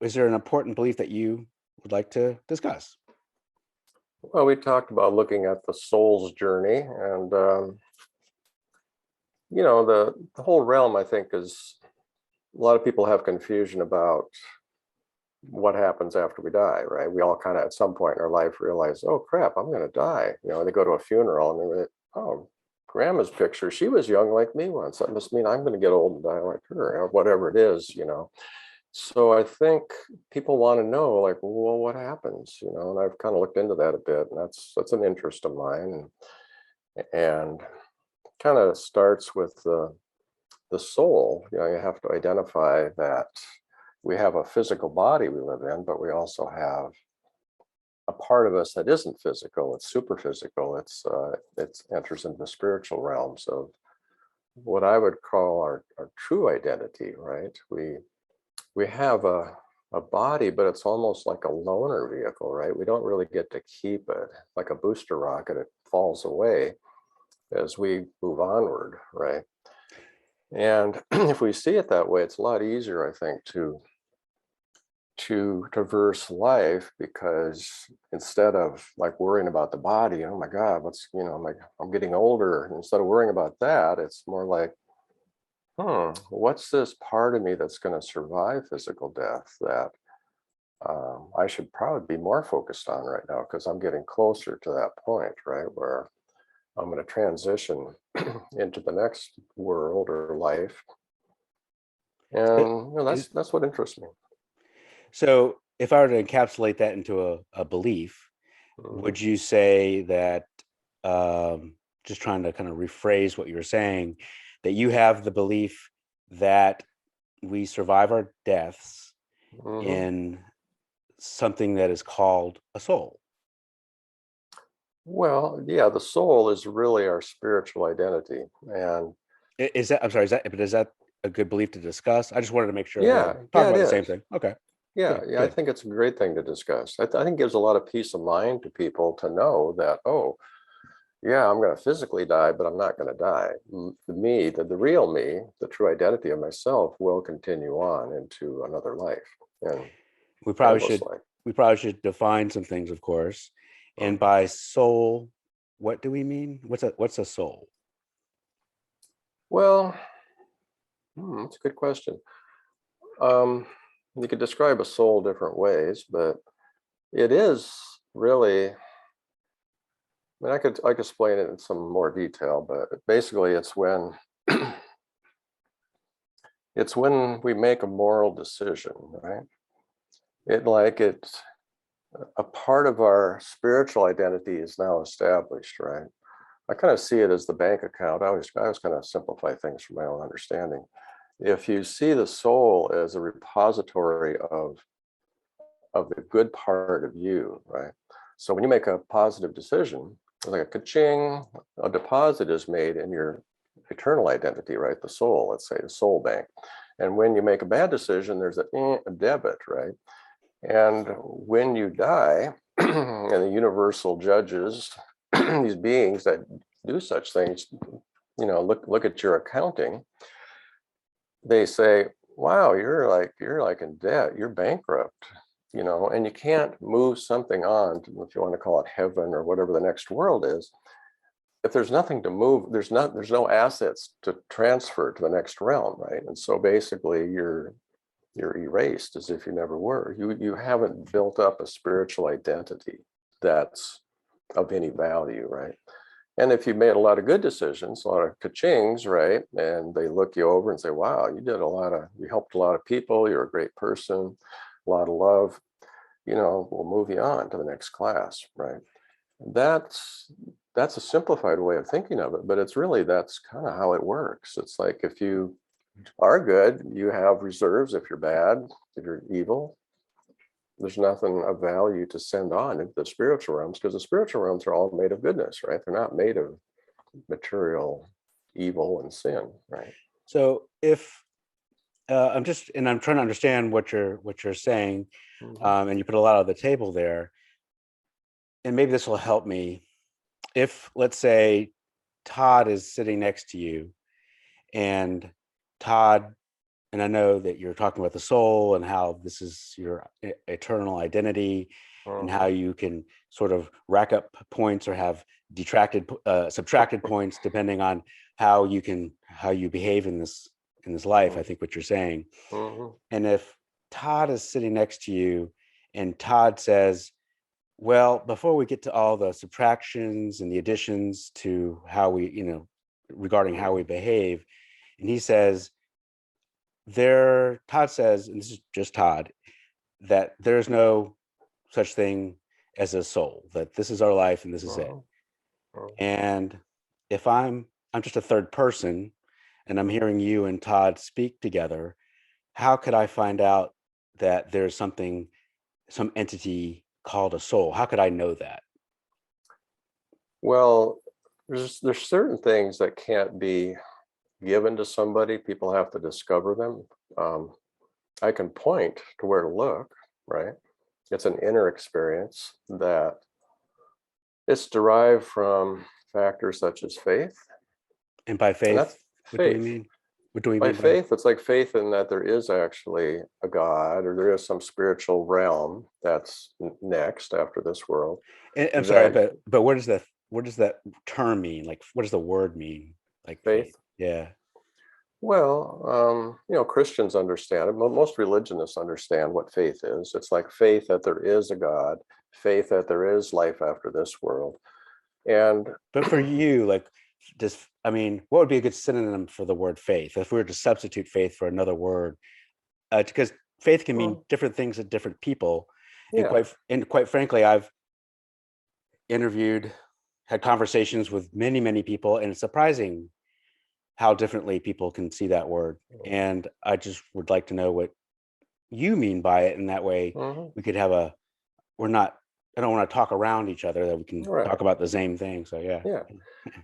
is there an important belief that you would like to discuss? Well, we talked about looking at the soul's journey, and the whole realm, I think, is a lot of people have confusion about what happens after we die, right? We all kind of at some point in our life realize, oh crap, I'm going to die. They go to a funeral and they're like, oh, grandma's picture, she was young like me once. That must mean I'm going to get old and die like her, or whatever it is. So I think people want to know, like, well, what happens, and I've kind of looked into that a bit, and that's an interest of mine, and kind of starts with the soul. You have to identify that we have a physical body we live in, but we also have a part of us that isn't physical. It's super physical. It enters into the spiritual realms of what I would call our true identity, right? We have a body, but it's almost like a loaner vehicle, right? We don't really get to keep it. Like a booster rocket, it falls away as we move onward, right? And if we see it that way, it's a lot easier, I think, to traverse life, because instead of like worrying about the body, oh my God, I'm getting older. And instead of worrying about that, it's more like, what's this part of me that's going to survive physical death that I should probably be more focused on right now, because I'm getting closer to that point, right, where I'm going to transition into the next world or life. And that's what interests me. So if I were to encapsulate that into a belief, would you say that, just trying to kind of rephrase what you were saying, that you have the belief that we survive our deaths in something that is called a soul? Well, yeah, the soul is really our spiritual identity. And Is that, I'm sorry, is that a good belief to discuss? I just wanted to make sure that we're yeah, talking it about the same is. thing. Okay. Yeah, Good, I good. think it's a great thing to discuss. I think it gives a lot of peace of mind to people to know that, oh, yeah, I'm going to physically die, but I'm not going to die. The real me, the true identity of myself, will continue on into another life and We probably endless should life. we probably should define some things, of course. And by soul, what do we mean? What's a soul? Well, that's a good question. Um, you could describe a soul different ways, but it is really, I could explain it in some more detail, but basically it's when we make a moral decision, right? It's a part of our spiritual identity is now established, right? I kind of see it as the bank account. I always kind of simplify things from my own understanding. If you see the soul as a repository of the good part of you, right? So when you make a positive decision, like a ka-ching, a deposit is made in your eternal identity, right? The soul, let's say the soul bank. And when you make a bad decision, there's a debit, right? And when you die, and the universal judges, these beings that do such things, look at your accounting, they say, wow, you're like in debt, you're bankrupt, and you can't move something on to, if you want to call it heaven or whatever the next world is. If there's nothing to move, there's no assets to transfer to the next realm, right? And so basically you're erased as if you never were. You haven't built up a spiritual identity that's of any value, right? And if you made a lot of good decisions, a lot of ka-chings, right? And they look you over and say, wow, you helped a lot of people, you're a great person, a lot of love, we'll move you on to the next class, right? That's a simplified way of thinking of it, but that's kind of how it works. It's like if you are good, you have reserves. If you're bad, if you're evil, there's nothing of value to send on into the spiritual realms, because the spiritual realms are all made of goodness, right? They're not made of material evil and sin, right? So if I'm trying to understand what you're saying, and you put a lot on the table there, and maybe this will help me. If, let's say, Todd is sitting next to you, and Todd and I know that you're talking about the soul and how this is your eternal identity, and how Mhm. you can sort of rack up points or have subtracted points depending on how you behave in this life. I Mhm. think what you're saying. Mhm. And if Todd is sitting next to you and Todd says, well, before we get to all the subtractions and the additions to how we, regarding how we Mhm. behave, and he says, Todd says, and this is just Todd, that there's no such thing as a soul, that this is our life and this is it. Mhm. Mhm. And if I'm just a third person and I'm Mhm. hearing you and Todd speak together, how could I find out that there's some entity called a soul? How could I know that? Well, there's certain things that can't be given to somebody. People have to discover them. Um, I can point to where to look, right? It's an inner experience that it's derived from factors such as faith, And by and that's faith, what do we faith. mean? What do we By mean by? faith, it's like faith in that there is actually a God or there is some spiritual realm that's next after this world I'm sorry, that but what does that term mean? Like, what does the word mean? Like faith? faith. Yeah. Well, Christians understand it. Most religionists understand what faith is. It's like faith that there is a God, faith that there is life after this world. And But for you, like, what would be a good synonym for the word faith if we were to substitute faith for another word? Because faith can mean well, different things to different people, and yeah, quite frankly, I've interviewed, had conversations with many people, and it's surprising how differently people can see that word. And I just would like to know what you mean by it, and that way mhm, we could have a we're not I don't want to talk around each other, that we can talk right. about the same thing. So yeah. Yeah.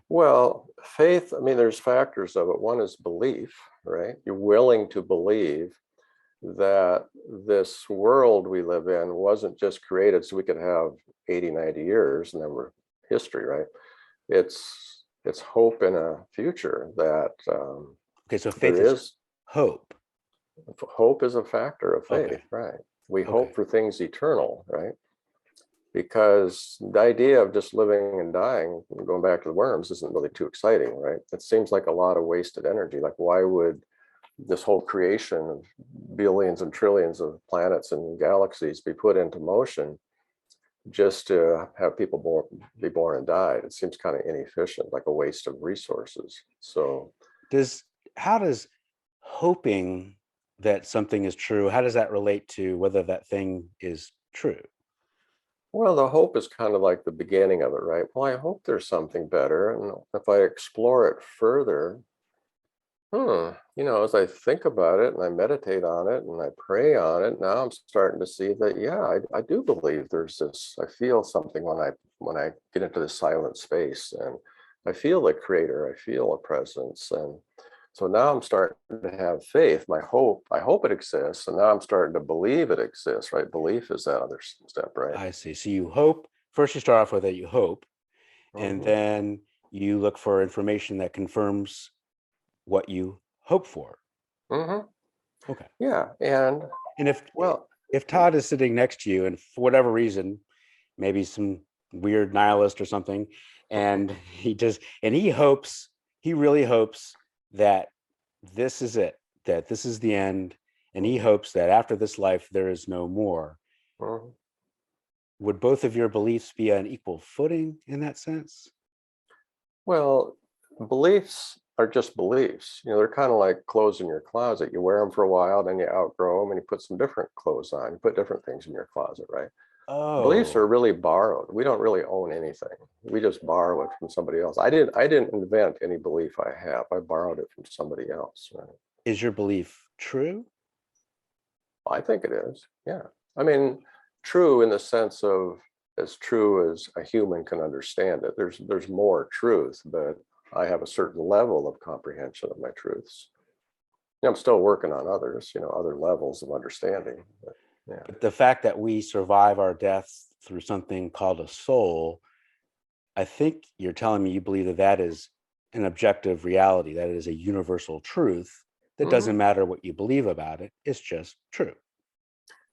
Well, faith, I mean, there's factors of it. One is belief, right? You're willing to believe that this world we live in wasn't just created so we could have 80, 90 years and then we're history, right? It's hope in a future that Okay, so faith there is is hope. hope is a factor of Okay. faith, right? We hope Okay. for things eternal, right? Because the idea of just living and dying, going back to the worms, isn't really too exciting, right? It seems like a lot of wasted energy. Like, why would this whole creation of billions and trillions of planets and galaxies be put into motion just to have people be born and died? It seems kind of inefficient, like a waste of resources. So, Does How does hoping that something is true, how does that relate to whether that thing is true? well, the hope is kind of like the beginning of it, right? Well, I hope there's something better. And if I explore it further, as I think about it and I meditate on it and I pray on it, now I'm starting to see that, yeah, I do believe there's this. I feel something when I get into this silent space and I feel the creator, I feel a presence. And so now I'm starting to have faith. I hope it exists. And now I'm starting to believe it exists, right? Belief is that other step, right? I see. So you hope, first you start off with that you hope, and hmm then you look for information that confirms what you hope for. hmm Okay. Yeah. And And well, if Todd is sitting next to you and for whatever reason, maybe some weird nihilist or something, and he really hopes that this is it, that this is the end, and he mhm, hopes that after this life there is no more. mhm. Would both of your beliefs be on equal footing in that sense? Well, beliefs are just beliefs. They're kind of like clothes in your closet. You wear them for a while, then you outgrow them, and you put some different clothes on. You put different things in your closet, right? Beliefs are Oh, really borrowed. We don't really own anything. We just borrow it from somebody else. I didn't invent any belief I have. I borrowed it from somebody else, right? is your belief true? I think it is. Yeah. I mean, true in the sense of as true as a human can understand it. There's more truth, but I have a certain level of comprehension of my truths. I'm still working on others, other levels of understanding. But yeah. But the fact that we survive our deaths through something called a soul, I think you're telling me you believe that that is an objective reality, that it is a universal truth. That doesn't matter what you believe about it. It's just true.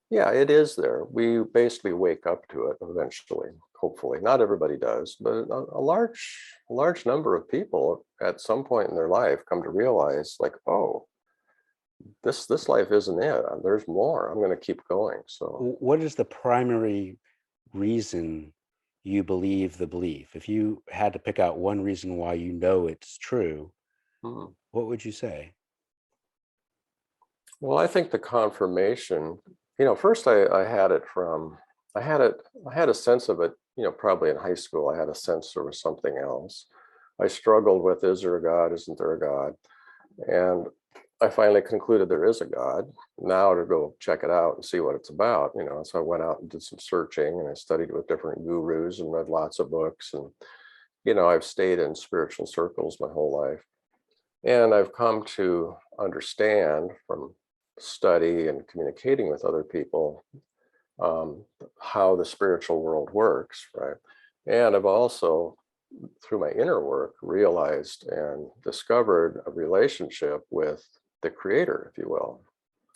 Yeah, it is there. We basically wake up to it eventually, hopefully. Not everybody does, but a large number of people at some point in their life come to realize, like, oh, this life isn't it. There's more. I'm going to keep going. So, What is the primary reason you believe the belief? If you had to pick out one reason why you know it's true, hmm. what would you say? Well, I think the confirmation, first I had it from, I had a sense of it, probably in high school. I had a sense there was something else. I struggled with, is there a God? Isn't there a God? And I finally concluded there is a God. Now to go check it out and see what it's about, So I went out and did some searching, and I studied with different gurus and read lots of books. And, I've stayed in spiritual circles my whole life. And I've come to understand from study and communicating with other people, um, how the spiritual world works, right? And I've also, through my inner work, realized and discovered a relationship with the creator, if you will.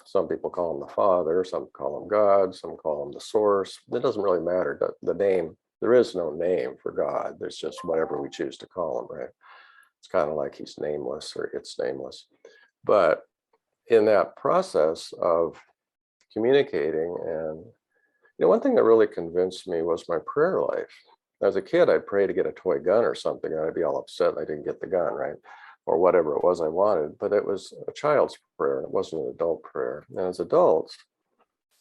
Some people call him the Father, some call him God, some call him the Source. It doesn't really matter. The name, there is no name for God. There's just whatever we choose to call him, right? It's kind of like he's nameless or it's nameless. But in that process of communicating, and one thing that really convinced me was my prayer life. As a kid, I'd pray to get a toy gun or something, and I'd be all upset I didn't get the gun, right? Or whatever it was I wanted. But it was a child's prayer, it wasn't an adult prayer. And as adults,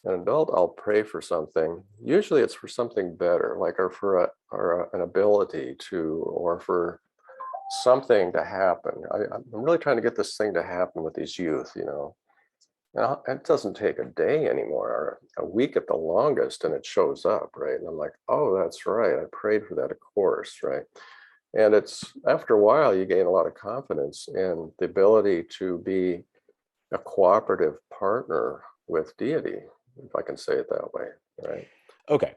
an adult, I'll pray for something. Usually it's for something better, like an ability to, or for something to happen. I'm really trying to get this thing to happen with these youth, Now, it doesn't take a day anymore, or a week at the longest, and it shows up, right? And I'm like, oh, that's right. I prayed for that, of course, right? And it's after a while, you gain a lot of confidence in the ability to be a cooperative partner with deity, if I can say it that way, right? Okay.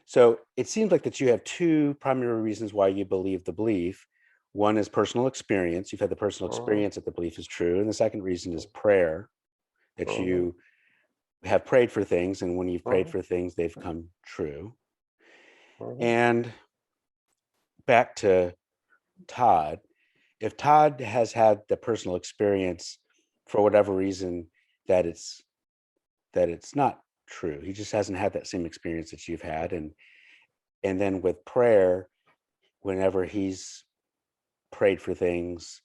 So it seems like that you have two primary reasons why you believe the belief. One is personal experience. You've had the personal Mhm, experience that the belief is true. And the second reason is prayer, that mhm, you have prayed for things. And when you've prayed mhm, for things, they've come true. mhm, And back to Todd, if Todd has had the personal experience for whatever reason that it's not true, he just hasn't had that same experience that you've had. And then with prayer, whenever he's prayed for things,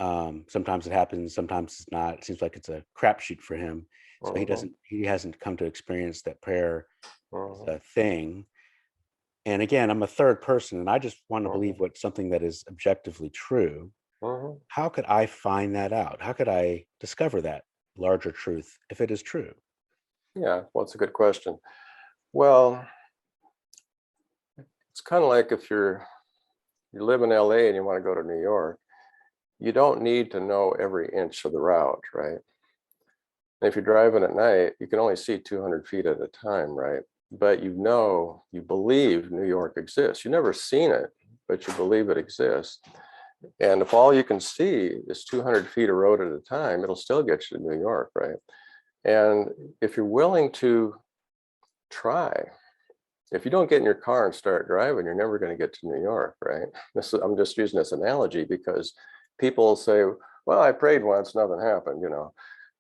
sometimes it happens, sometimes it's not. It seems like it's a crapshoot for him. So mhm, he hasn't come to experience that prayer is mhm, a thing. And again, I'm a third person, and I just want to believe mhm, what something that is objectively true. mhm. How could I find that out? How could I discover that larger truth if it is true? Yeah, well, it's a good question. Well, it's kind of like if you live in LA and you want to go to New York, you don't need to know every inch of the route, right? And if you're driving at night, you can only see 200 feet at a time, right? But you believe New York exists. You've never seen it, but you believe it exists. And if all you can see is 200 feet of road at a time, it'll still get you to New York, right? And if you're willing to try, if you don't get in your car and start driving, you're never going to get to New York, right? I'm just using this analogy because people say, well, I prayed once, nothing happened.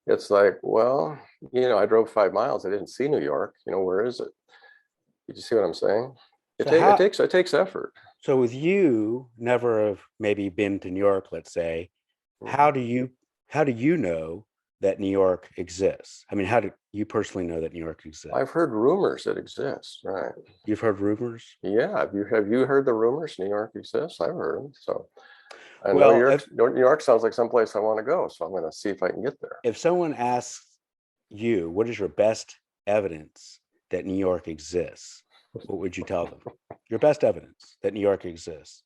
It's like, well, I drove 5 miles, I didn't see New York. Where is it? You see what I'm saying? It, So take, it how takes it takes effort. so with you never have maybe been to New York, let's say, how Mhm. do you how do you know that New York exists? I mean, how do you personally know that New York exists? I've heard rumors that exist, right? You've heard rumors? Yeah, have you heard the rumors New York exists? I've heard them. So I know Well, New York sounds like someplace I want to go. So I'm going to see if I can get there. if someone asks you, what is your best evidence that New York exists? What would you tell them? Your best evidence that New York exists.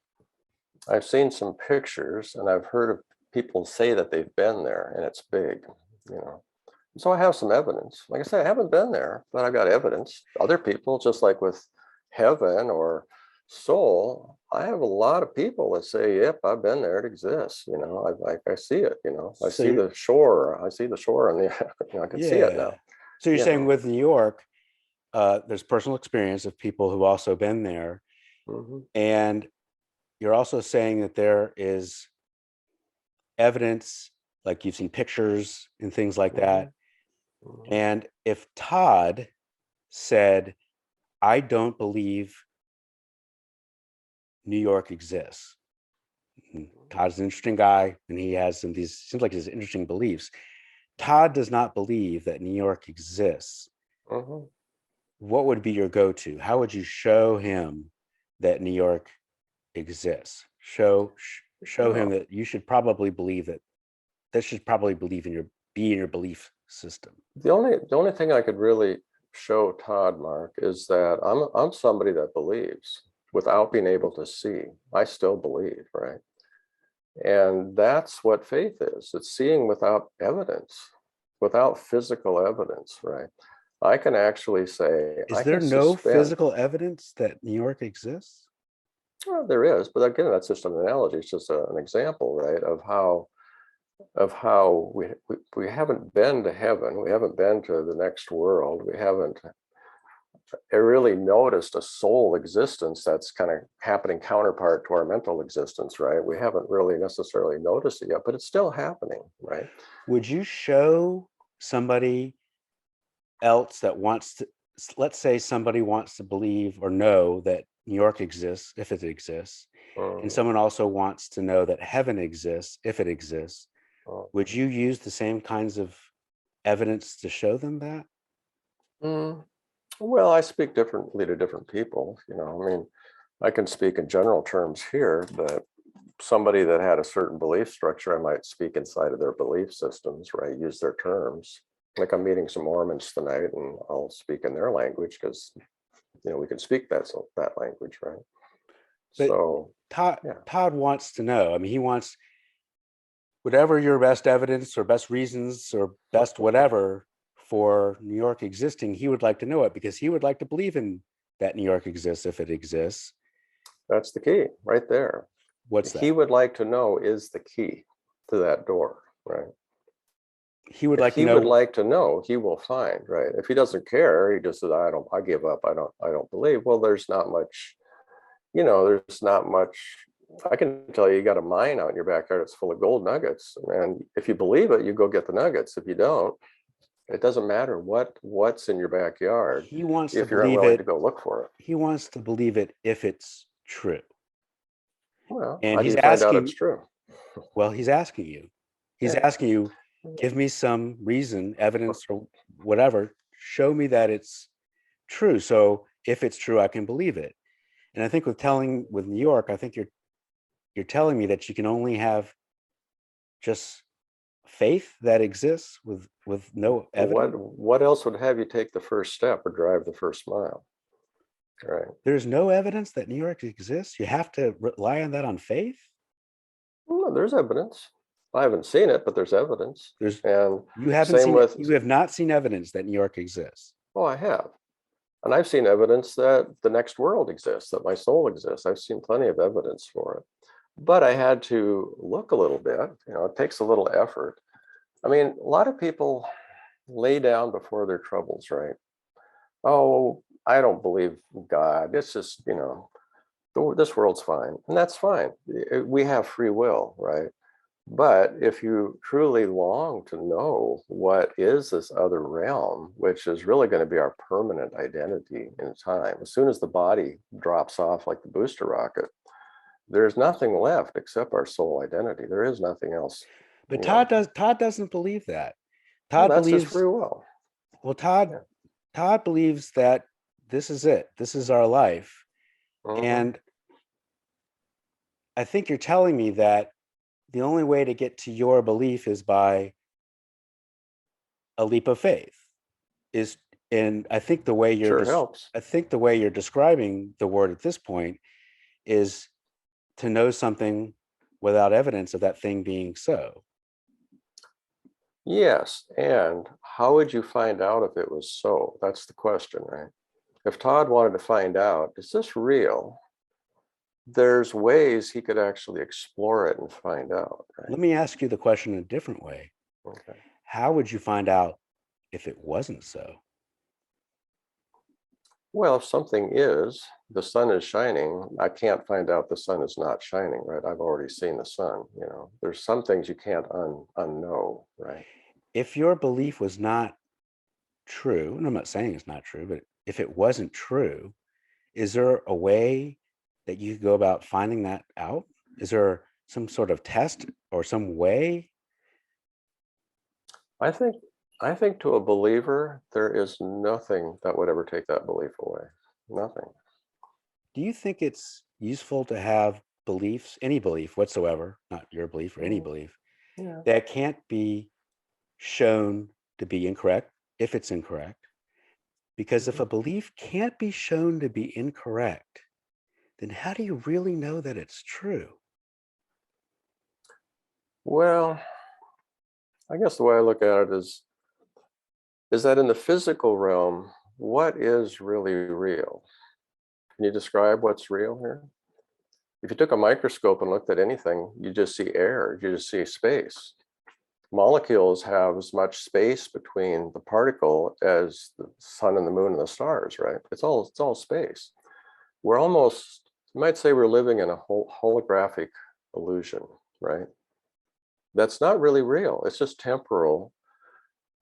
I've seen some pictures and I've heard of people say that they've been there and it's big, you know. So I have some evidence. Like I said, I haven't been there, but I've got evidence. Other people, just like with heaven or soul, I have a lot of people that say, "Yep, I've been there. It exists." I see it. I So see you're, the shore. I see the shore, and I can see it yeah. now. So you're You saying know. with New York, there's personal experience of people who've also been there. Mhm, And you're also saying that there is evidence, like you've seen pictures and things like that. mhm, mhm, And if Todd said, I don't believe New York exists, Todd's an interesting guy and he has some these, seems like his interesting beliefs. Todd does not believe that New York exists. mhm. What would be your go to? How would you show him that New York exists? Show him Well, that you should probably believe that this should probably believe in your be in your belief system. the only thing I could really show Todd, Mark, is that I'm somebody that believes without being able to see. I still believe, right? And that's what faith is. It's seeing without evidence, without physical evidence, right? I can actually say, Is I there can no suspend. physical evidence that New York exists? Well, there is, but again, that's just an analogy. It's just an example, right, of how we haven't been to heaven, we haven't been to the next world, we haven't really noticed a soul existence that's kind of happening counterpart to our mental existence, right? We haven't really necessarily noticed it yet, but it's still happening, right? Would you show somebody else that wants to, let's say somebody wants to believe or know that New York exists, if it exists, and Mhm, someone also wants to know that heaven exists, if it exists, would you use the same kinds of evidence to show them that? mhm. Well, I speak differently to different people. I mean, I can speak in general terms here, but somebody that had a certain belief structure, I might speak inside of their belief systems, right? Use their terms. Like I'm meeting some Mormons tonight, and I'll speak in their language because we can speak that language, right? But So, Todd, yeah. Todd wants to know. I mean, he wants whatever your best evidence or best reasons or best whatever for New York existing, he would like to know it because he would like to believe in that New York exists if it exists. That's the key right there. What's He that? would like to know is the key to that door, right? He would If like to he would know. like to know, he will find, right? If he doesn't care, he just says, I give up. I don't believe. Well, there's not much. I can tell you, you got a mine out in your backyard. It's full of gold nuggets. And if you believe it, you go get the nuggets. If you don't, it doesn't matter what's in your backyard He wants to if you're believe unwilling to it. go look for it. He wants to believe it if it's true. Well, And how do he's you find out it's asking, true? well, he's asking you. He's Yeah. asking you, give me some reason, evidence, or whatever. Show me that it's true. So if it's true, I can believe it. And I think with New York, I think you're telling me that you can only have just faith that exists with no What evidence. what else would have you take the first step or drive the first mile? Right. There's no evidence that New York exists. You have to rely on that on faith. Well, there's evidence. I haven't seen it, but there's evidence. There's And you haven't same seen it. with, You have not seen evidence that New York exists. oh, I have. And I've seen evidence that the next world exists, that my soul exists. I've seen plenty of evidence for it. But I had to look a little bit. It takes a little effort. I mean, a lot of people lay down before their troubles, right? Oh, I don't believe God. It's just, this world's fine. And that's fine. We have free will, right? But if you truly long to know what is this other realm, which is really going to be our permanent identity in time, as soon as the body drops off like the booster rocket, there's nothing left except our soul identity. There is nothing else, But you know. Todd doesn't believe that. Well, Todd that's his believes free will. well Yeah. Todd believes that this is it. This is our life. Hmm. And I think you're telling me that the only way to get to your belief is by a leap of faith. Is and Sure helps. I think the way you're describing the word at this point is to know something without evidence of that thing being so. Yes. And how would you find out if it was so? That's the question, right? If Todd wanted to find out, is this real? there's ways he could actually explore it and find out, right? Let me ask you the question in a different way. Okay. How would you find out if it wasn't so? Well, if something is, the sun is shining, I can't find out the sun is not shining, right? I've already seen the sun, you know. There's some things you can't unknow, right? If your belief was not true, and I'm not saying it's not true, but if it wasn't true, is there a way that you could go about finding that out? Is there some sort of test or some way? I think I think to a believer, there is nothing that would ever take that belief away. Nothing. Do you think it's useful to have beliefs, any belief whatsoever, not your belief or any Mm, belief, yeah. that can't be shown to be incorrect if it's incorrect? Because if Mhm. a belief can't be shown to be incorrect, then how do you really know that it's true? Well, I guess the way I look at it is that in the physical realm, what is really real? Can you describe what's real here? If you took a microscope and looked at anything, you just see air, you just see space. Molecules have as much space between the particle as the sun and the moon and the stars, right? It's all space. We're almost, you might say we're living in a holographic illusion, right? That's not really real. It's just temporal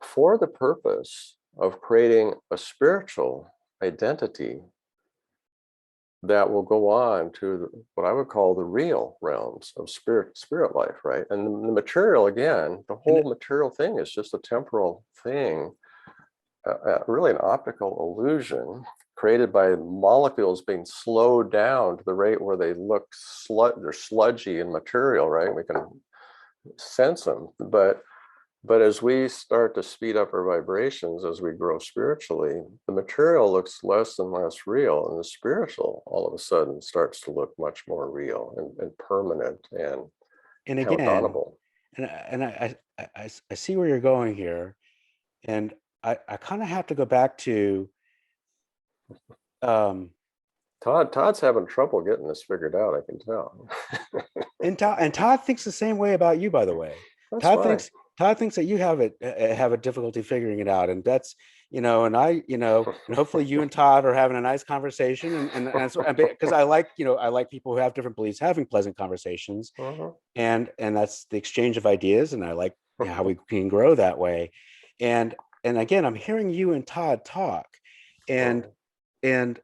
for the purpose of creating a spiritual identity that will go on to what I would call the real realms of spirit life, right? And the material, again, the And whole material thing is just a temporal thing, really an optical illusion created by molecules being slowed down to the rate where they look they're sludgy and material, right? We can sense them, but as we start to speed up our vibrations as we grow spiritually, the material looks less and less real, and the spiritual all of a sudden starts to look much more real and permanent and and again, countable. I see where you're going here, and I kind of have to go back to um, Todd's having trouble getting this figured out, I can tell. and Todd thinks the same way about you, by the way. That's Todd fine. thinks Todd thinks that you have a difficulty figuring it out, and that's and and hopefully you and Todd are having a nice conversation, and because I like people who have different beliefs having pleasant conversations, Mhm. and that's the exchange of ideas, and I like how we can grow that way, and and again, I'm hearing you and Todd talk, and Mhm.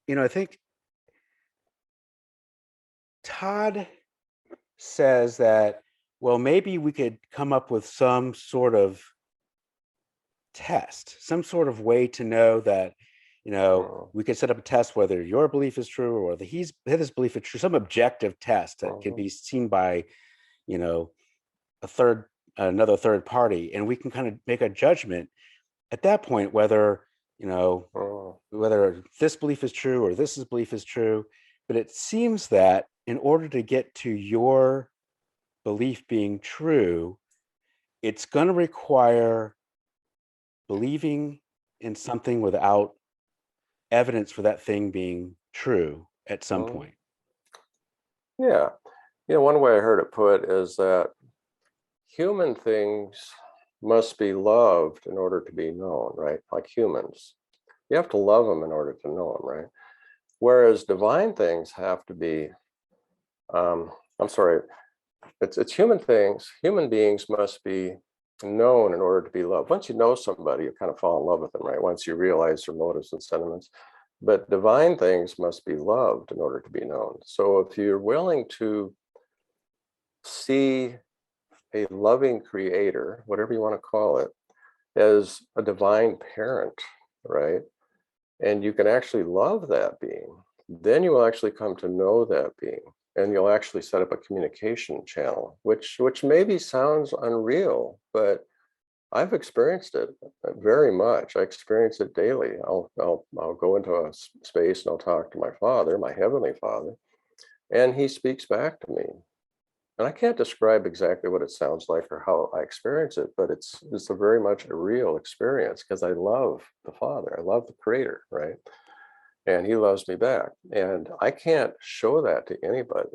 and I think Todd says that, well, maybe we could come up with some sort of test, some sort of way to know that, Mhm. we could set up a test whether your belief is true or whether his belief is true, some objective test that could Mhm. be seen by, you know, a third, another third party, and we can kind of make a judgment at that point whether, Mhm. whether this belief is true or this belief is true. But it seems that in order to get to your belief being true, it's going to require believing in something without evidence for that thing being true at some Mhm. point. Yeah. One way I heard it put is that human things must be loved in order to be known, right? Like humans. You have to love them in order to know them, right? Whereas divine things have to be, um, I'm sorry, it's human things, human beings must be known in order to be loved. Once you know somebody, you kind of fall in love with them, right? Once you realize their motives and sentiments. But divine things must be loved in order to be known. So if you're willing to see a loving creator, whatever you want to call it, as a divine parent, right? And you can actually love that being, then you will actually come to know that being. And you'll actually set up a communication channel, which maybe sounds unreal, but I've experienced it very much. I experience it daily. I'll go into a space and I'll talk to my father, my heavenly father, and he speaks back to me. And I can't describe exactly what it sounds like or how I experience it, but it's a very much a real experience because I love the Father. I love the Creator, right? and he loves me back. And I can't show that to anybody.